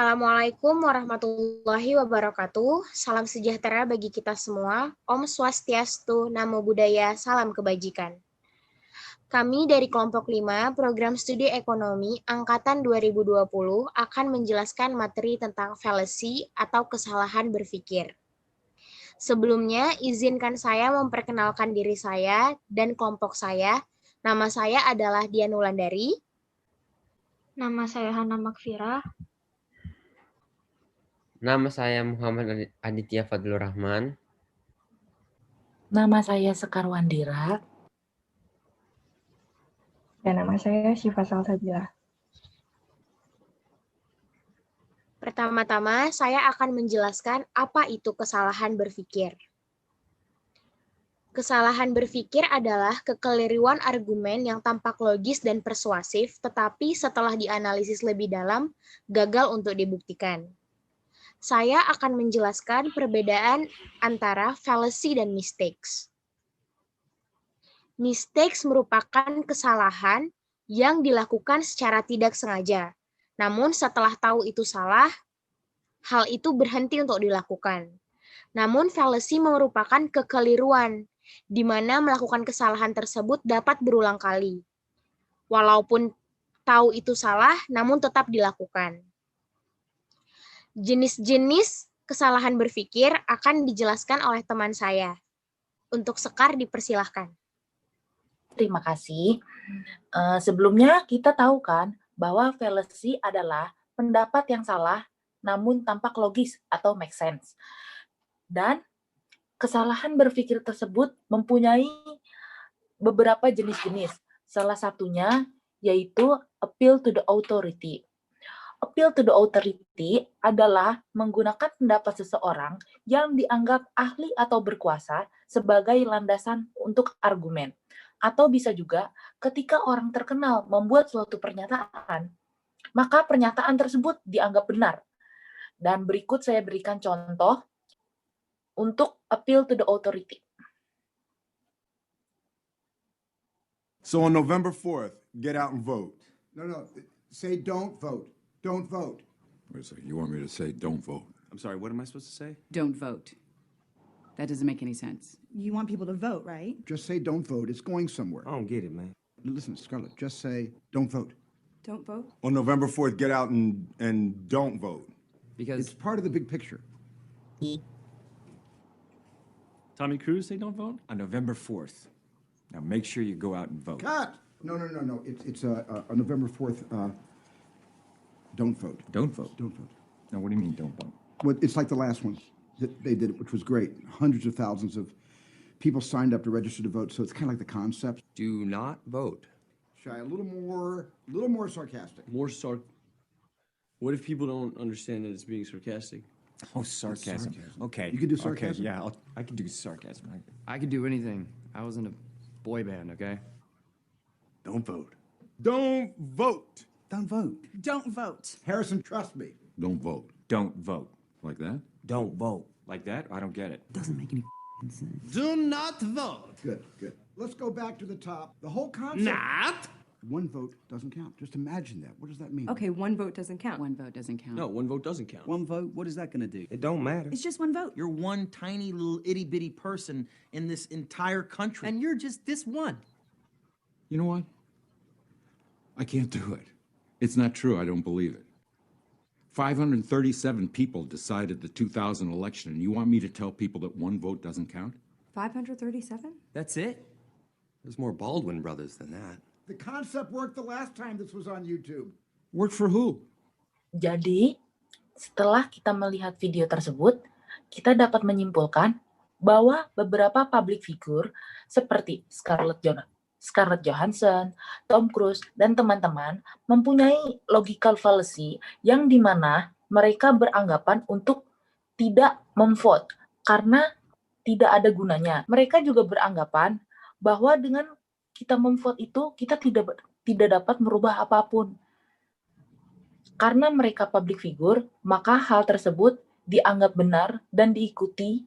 Assalamualaikum warahmatullahi wabarakatuh. Salam sejahtera bagi kita semua. Om Swastiastu, Namo Buddhaya, salam kebajikan. Kami dari kelompok 5, Program Studi Ekonomi Angkatan 2020 akan menjelaskan materi tentang fallacy atau kesalahan berpikir. Sebelumnya, izinkan saya memperkenalkan diri saya dan kelompok saya. Nama saya adalah Dian Wulandari. Nama saya Hana Makfira. Nama saya Muhammad Aditya Fadlur Rahman. Nama saya Sekar Wandira. Dan nama saya Syifa Salsabila. Pertama-tama, saya akan menjelaskan apa itu kesalahan berpikir. Kesalahan berpikir adalah kekeliruan argumen yang tampak logis dan persuasif, tetapi setelah dianalisis lebih dalam, gagal untuk dibuktikan. Saya akan menjelaskan perbedaan antara fallacy dan mistakes. Mistakes merupakan kesalahan yang dilakukan secara tidak sengaja. Namun setelah tahu itu salah, hal itu berhenti untuk dilakukan. Namun fallacy merupakan kekeliruan, di mana melakukan kesalahan tersebut dapat berulang kali. Walaupun tahu itu salah, namun tetap dilakukan. Jenis-jenis kesalahan berpikir akan dijelaskan oleh teman saya. Untuk Sekar, dipersilahkan. Terima kasih. Sebelumnya kita tahu kan bahwa fallacy adalah pendapat yang salah namun tampak logis atau make sense. Dan kesalahan berpikir tersebut mempunyai beberapa jenis-jenis. Salah satunya yaitu appeal to the authority. Appeal to the authority adalah menggunakan pendapat seseorang yang dianggap ahli atau berkuasa sebagai landasan untuk argumen. Atau bisa juga ketika orang terkenal membuat suatu pernyataan, maka pernyataan tersebut dianggap benar. Dan berikut saya berikan contoh untuk appeal to the authority. So on November 4th, get out and vote. No, say don't vote. Don't vote. Wait a second, you want me to say don't vote? I'm sorry, what am I supposed to say? Don't vote. That doesn't make any sense. You want people to vote, right? Just say don't vote. It's going somewhere. I don't get it, man. Listen, Scarlett, just say don't vote. Don't vote? On November 4th, get out and don't vote. Because It's part of the big picture. Tommy Cruise say don't vote? On November 4th. Now make sure you go out and vote. Cut! No. It's on November 4th. Don't vote. Don't vote. Don't vote. Now what do you mean don't vote? Well, it's like the last one that they did, which was great. Hundreds of thousands of people signed up to register to vote, so it's kind of like the concept. Do not vote. Shy, a little more sarcastic. What if people don't understand that it's being sarcastic? Oh, sarcasm. Okay. You can do sarcasm? Okay, yeah, I can do sarcasm. I could do anything. I was in a boy band, okay? Don't vote. Don't vote. Don't vote. Don't vote. Harrison, trust me. Don't vote. Don't vote. Like that? Don't vote. Like that? I don't get it. Doesn't make any sense. Do not vote. Good. Let's go back to the top. The whole concept. Not. One vote doesn't count. Just imagine that. What does that mean? Okay, one vote doesn't count. One vote doesn't count. No, one vote doesn't count. One vote, what is that going to do? It don't matter. It's just one vote. You're one tiny little itty-bitty person in this entire country. And you're just this one. You know what? I can't do it. It's not true. I don't believe it. 537 people decided the 2000 election, and you want me to tell people that one vote doesn't count? 537? That's it? There's more Baldwin brothers than that. The concept worked the last time this was on YouTube. Work for who? Jadi, setelah kita melihat video tersebut, kita dapat menyimpulkan bahwa beberapa public figure seperti Scarlett Johansson, Tom Cruise, dan teman-teman mempunyai logical fallacy yang dimana mereka beranggapan untuk tidak memvote karena tidak ada gunanya. Mereka juga beranggapan bahwa dengan kita memvote itu kita tidak dapat merubah apapun. Karena mereka public figure, maka hal tersebut dianggap benar dan diikuti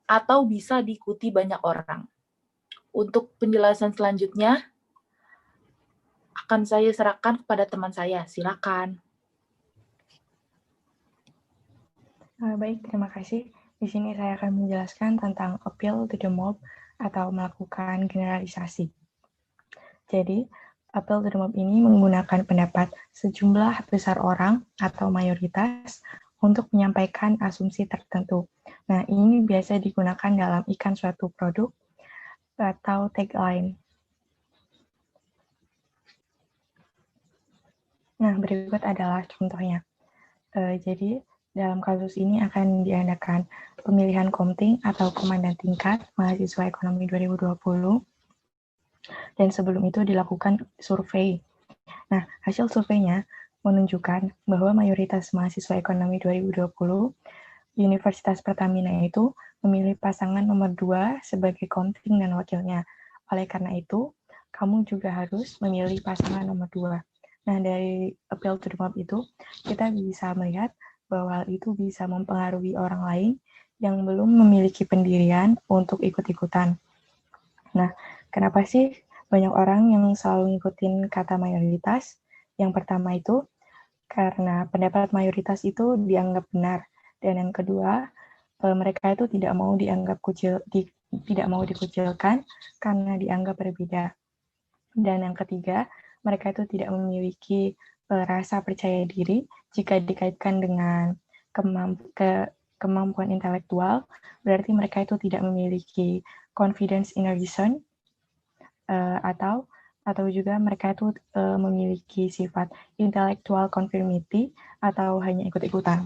atau bisa diikuti banyak orang. Untuk penjelasan selanjutnya, akan saya serahkan kepada teman saya. Silakan. Baik, terima kasih. Di sini saya akan menjelaskan tentang appeal to the mob atau melakukan generalisasi. Jadi, appeal to the mob ini menggunakan pendapat sejumlah besar orang atau mayoritas untuk menyampaikan asumsi tertentu. Nah, ini biasa digunakan dalam iklan suatu produk atau tagline. Nah, berikut adalah contohnya. Jadi, dalam kasus ini akan diadakan pemilihan komting atau komandan tingkat mahasiswa ekonomi 2020, dan sebelum itu dilakukan survei. Nah, hasil surveinya menunjukkan bahwa mayoritas mahasiswa ekonomi 2020 Universitas Pertamina itu memilih pasangan nomor 2 sebagai komting dan wakilnya. Oleh karena itu, kamu juga harus memilih pasangan nomor 2. Nah, dari appeal to the mob itu, kita bisa melihat bahwa hal itu bisa mempengaruhi orang lain yang belum memiliki pendirian untuk ikut-ikutan. Nah, kenapa sih banyak orang yang selalu ngikutin kata mayoritas? Yang pertama itu, karena pendapat mayoritas itu dianggap benar. Dan yang kedua, mereka itu tidak mau dikucilkan karena dianggap berbeda. Dan yang ketiga, mereka itu tidak memiliki rasa percaya diri jika dikaitkan dengan kemampuan intelektual, berarti mereka itu tidak memiliki confidence in a reason, atau juga mereka itu memiliki sifat intellectual conformity atau hanya ikut-ikutan.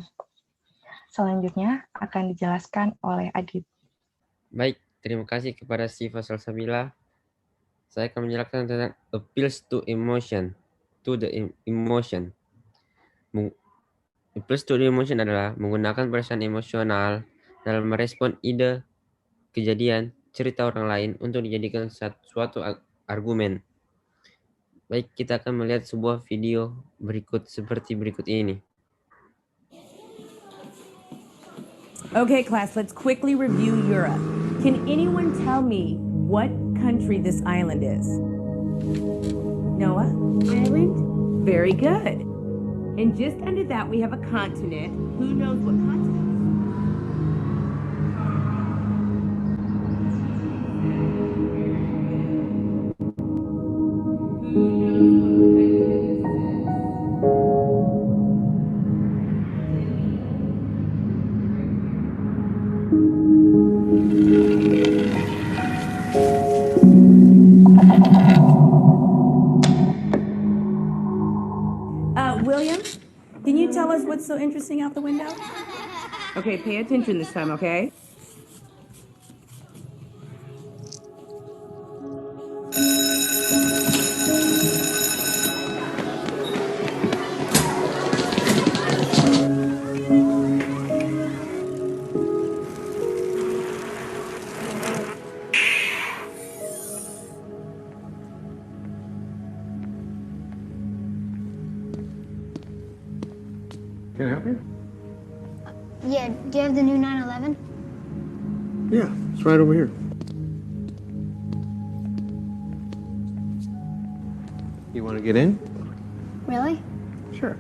Selanjutnya akan dijelaskan oleh Adit. Baik, terima kasih kepada Syifa Salsabila. Saya akan menjelaskan tentang appeals to emotion. Appeals to the emotion adalah menggunakan perasaan emosional dalam merespon ide, kejadian, cerita orang lain untuk dijadikan suatu argumen. Baik, kita akan melihat sebuah video seperti berikut ini. Okay, class, let's quickly review Europe. Can anyone tell me what country this island is? Noah? Ireland. Very good. And just under that, we have a continent. Who knows what continent? William, can you tell us what's so interesting out the window? Okay, pay attention this time, okay? Can I help you? Yeah, do you have the new 911? Yeah, it's right over here. You want to get in? Really? Sure.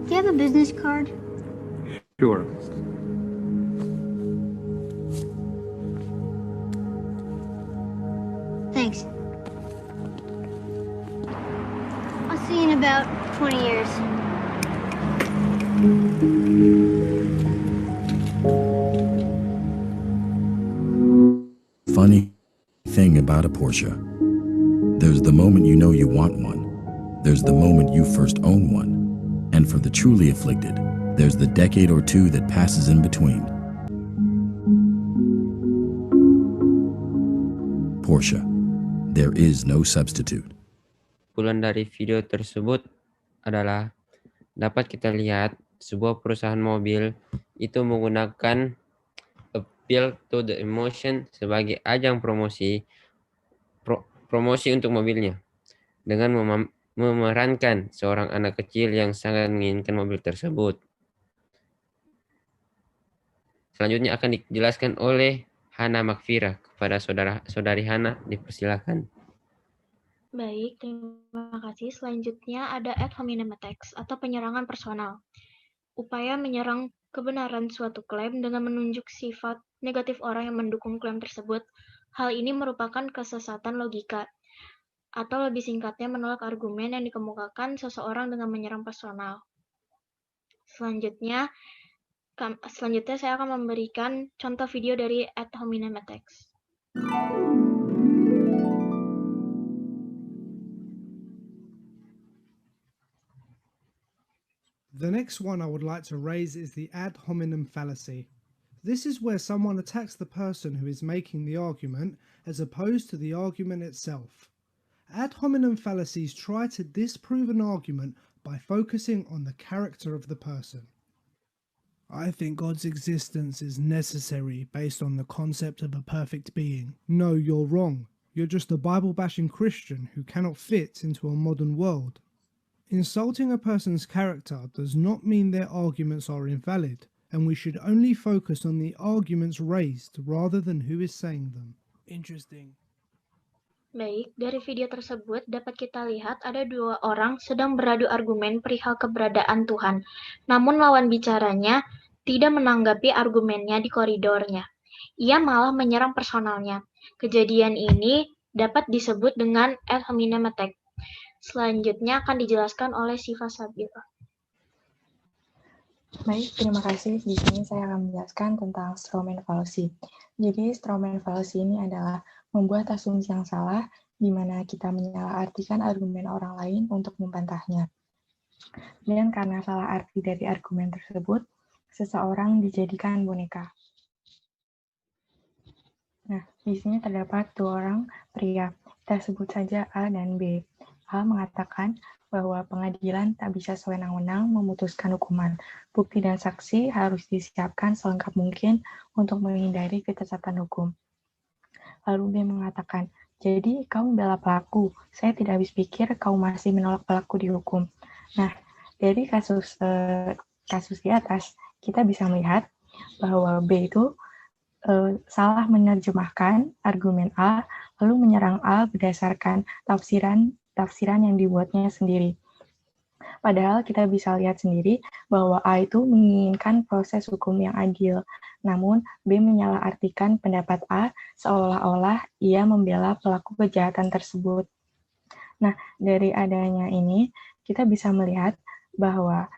Do you have a business card? Sure. Thanks. I'll see you in about 20 years. Funny thing about a Porsche. There's the moment you know you want one. There's the moment you first own one. And for the truly afflicted, there's the decade or two that passes in between. Porsche. There is no substitute. Kesimpulan dari video tersebut adalah dapat kita lihat sebuah perusahaan mobil itu menggunakan appeal to the emotion sebagai ajang promosi promosi untuk mobilnya dengan memerankan seorang anak kecil yang sangat menginginkan mobil tersebut. Selanjutnya akan dijelaskan oleh Hana Makfira. Kepada saudari Hana, dipersilakan. Baik, terima kasih. Selanjutnya ada ad hominem attacks atau penyerangan personal. Upaya menyerang kebenaran suatu klaim dengan menunjuk sifat negatif orang yang mendukung klaim tersebut. Hal ini merupakan kesesatan logika, atau lebih singkatnya menolak argumen yang dikemukakan seseorang dengan menyerang personal. Selanjutnya saya akan memberikan contoh video dari ad hominem attacks. The next one I would like to raise is the ad hominem fallacy. This is where someone attacks the person who is making the argument as opposed to the argument itself. Ad hominem fallacies try to disprove an argument by focusing on the character of the person. I think God's existence is necessary based on the concept of a perfect being. No, you're wrong. You're just a Bible-bashing Christian who cannot fit into a modern world. Insulting a person's character does not mean their arguments are invalid, and we should only focus on the arguments raised rather than who is saying them. Interesting. Baik, dari video tersebut dapat kita lihat ada dua orang sedang beradu argumen perihal keberadaan Tuhan. Namun lawan bicaranya tidak menanggapi argumennya di koridornya. Ia malah menyerang personalnya. Kejadian ini dapat disebut dengan ad hominem attack. Selanjutnya akan dijelaskan oleh Siva Sabira. Baik, terima kasih. Di sini saya akan menjelaskan tentang strawman fallacy. Jadi, strawman fallacy ini adalah membuat asumsi yang salah, di mana kita menyalahartikan argumen orang lain untuk membantahnya. Dan karena salah arti dari argumen tersebut, seseorang dijadikan boneka. Nah, di sini terdapat dua orang pria. Kita sebut saja A dan B. A mengatakan bahwa pengadilan tak bisa sewenang-wenang memutuskan hukuman. Bukti dan saksi harus disiapkan selengkap mungkin untuk menghindari kecacatan hukum. Lalu B mengatakan, jadi kau membela pelaku, saya tidak habis pikir kau masih menolak pelaku dihukum. Nah, dari kasus di atas, kita bisa melihat bahwa B itu salah menerjemahkan argumen A, lalu menyerang A berdasarkan tafsiran yang dibuatnya sendiri. Padahal kita bisa lihat sendiri bahwa A itu menginginkan proses hukum yang adil, namun B menyalahartikan pendapat A seolah-olah ia membela pelaku kejahatan tersebut. Nah, dari adanya ini, kita bisa melihat bahwa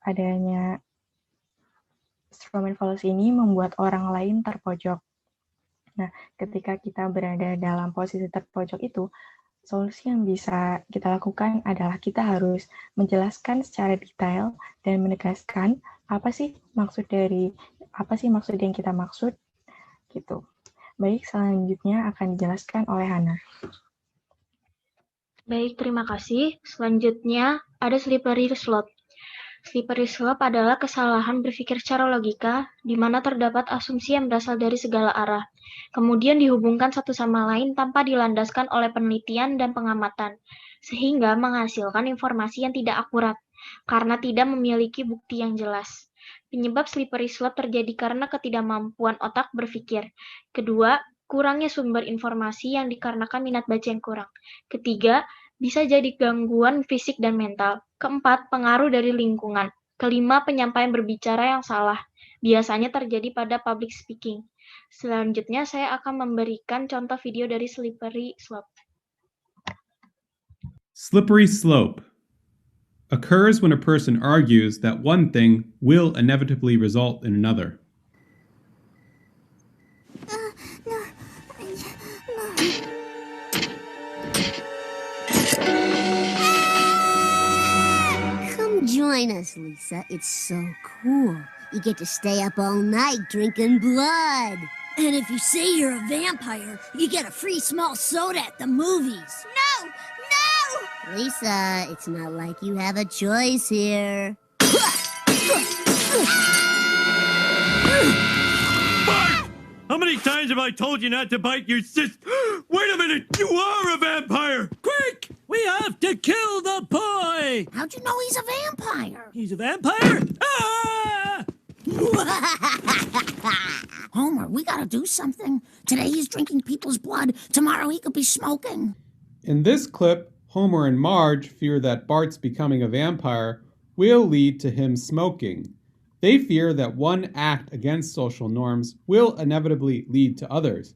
adanya strawman fallacy ini membuat orang lain terpojok. Nah, ketika kita berada dalam posisi terpojok itu, solusi yang bisa kita lakukan adalah kita harus menjelaskan secara detail dan menegaskan apa sih maksud yang kita maksud gitu. Baik, selanjutnya akan dijelaskan oleh Hana. Baik, terima kasih. Selanjutnya ada slippery slope. Slippery slope adalah kesalahan berpikir secara logika, di mana terdapat asumsi yang berasal dari segala arah, kemudian dihubungkan satu sama lain tanpa dilandaskan oleh penelitian dan pengamatan, sehingga menghasilkan informasi yang tidak akurat, karena tidak memiliki bukti yang jelas. Penyebab slippery slope terjadi karena ketidakmampuan otak berpikir. Kedua, kurangnya sumber informasi yang dikarenakan minat baca yang kurang. Ketiga, bisa jadi gangguan fisik dan mental. Keempat, pengaruh dari lingkungan. Kelima, penyampaian berbicara yang salah. Biasanya terjadi pada public speaking. Selanjutnya, saya akan memberikan contoh video dari slippery slope. Slippery slope occurs when a person argues that one thing will inevitably result in another. Come join us, Lisa. It's so cool. You get to stay up all night drinking blood. And if you say you're a vampire, you get a free small soda at the movies. No! No! Lisa, it's not like you have a choice here. How many times have I told you not to bite your sister? Wait a minute! You are a vampire! Quick! We have to kill the boy! How'd you know he's a vampire? He's a vampire? Ah! Homer, we gotta do something. Today he's drinking people's blood. Tomorrow he could be smoking. In this clip, Homer and Marge fear that Bart's becoming a vampire will lead to him smoking. They fear that one act against social norms will inevitably lead to others,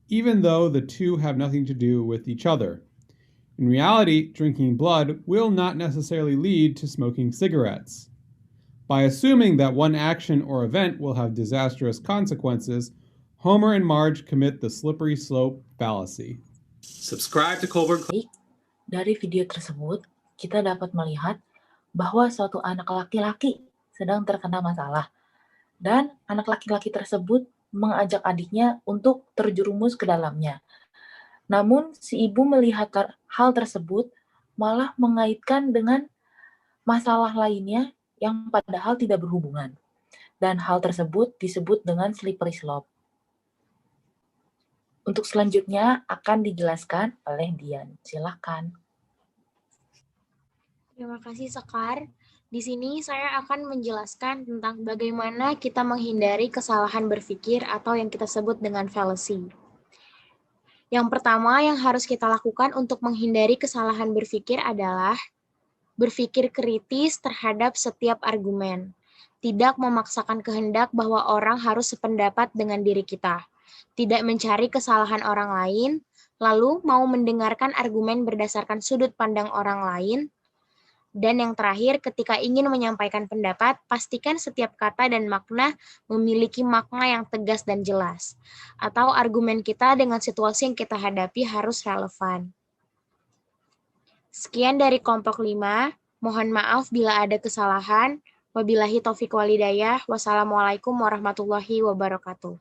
even though the two have nothing to do with each other. In reality, drinking blood will not necessarily lead to smoking cigarettes. By assuming that one action or event will have disastrous consequences, Homer and Marge commit the slippery slope fallacy. Subscribe to Colbert. Dari video tersebut, kita dapat melihat bahwa suatu anak laki-laki sedang terkena masalah, dan anak laki-laki tersebut mengajak adiknya untuk terjerumus ke dalamnya. Namun, si ibu melihat hal tersebut malah mengaitkan dengan masalah lainnya yang padahal tidak berhubungan. Dan hal tersebut disebut dengan slippery slope. Untuk selanjutnya akan dijelaskan oleh Dian. Silakan. Terima kasih, Sekar. Di sini saya akan menjelaskan tentang bagaimana kita menghindari kesalahan berpikir atau yang kita sebut dengan fallacy. Yang pertama yang harus kita lakukan untuk menghindari kesalahan berpikir adalah berpikir kritis terhadap setiap argumen. Tidak memaksakan kehendak bahwa orang harus sependapat dengan diri kita. Tidak mencari kesalahan orang lain, lalu mau mendengarkan argumen berdasarkan sudut pandang orang lain. Dan yang terakhir, ketika ingin menyampaikan pendapat, pastikan setiap kata dan makna memiliki makna yang tegas dan jelas. Atau argumen kita dengan situasi yang kita hadapi harus relevan. Sekian dari kelompok 5. Mohon maaf bila ada kesalahan. Wabillahi taufiq walhidayah. Wassalamualaikum warahmatullahi wabarakatuh.